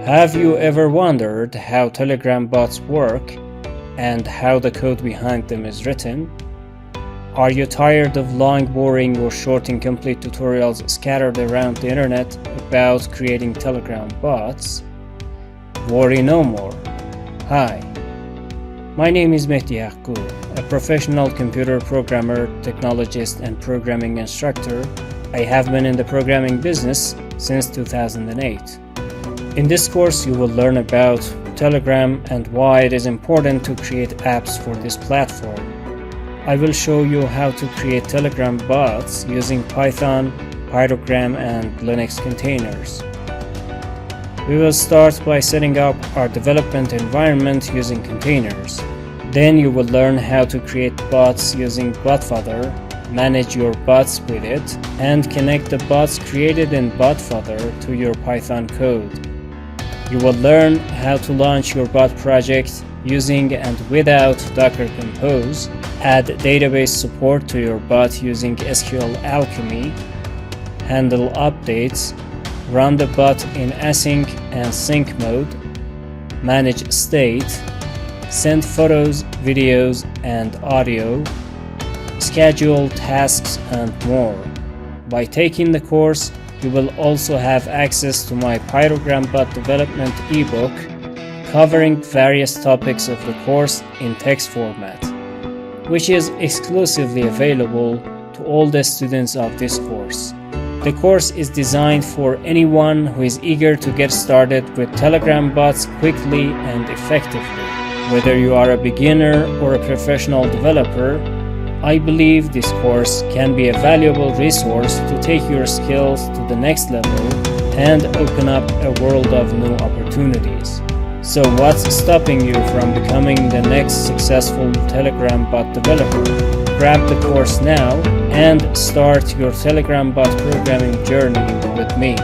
Have you ever wondered how Telegram bots work and how the code behind them is written? Are you tired of long, boring, or short, incomplete tutorials scattered around the internet about creating Telegram bots? Worry no more. Hi, my name is Mehdi Yaqub, a professional computer programmer, technologist, and programming instructor. I have been in the programming business since 2008. In this course, you will learn about Telegram and why it is important to create apps for this platform. I will show you how to create Telegram bots using Python, Pyrogram, and Linux containers. We will start by setting up our development environment using containers. Then you will learn how to create bots using BotFather, manage your bots with it, and connect the bots created in BotFather to your Python code. You will learn how to launch your bot project using and without Docker Compose, add database support to your bot using SQL Alchemy, handle updates, run the bot in async and sync mode, manage state, send photos, videos, and audio, schedule tasks, and more. By taking the course, you will also have access to my Pyrogram bot development ebook covering various topics of the course in text format, which is exclusively available to all the students of this course. The course is designed for anyone who is eager to get started with Telegram bots quickly and effectively. Whether you are a beginner or a professional developer, I believe this course can be a valuable resource to take your skills to the next level and open up a world of new opportunities. So what's stopping you from becoming the next successful Telegram bot developer? Grab the course now and start your Telegram bot programming journey with me.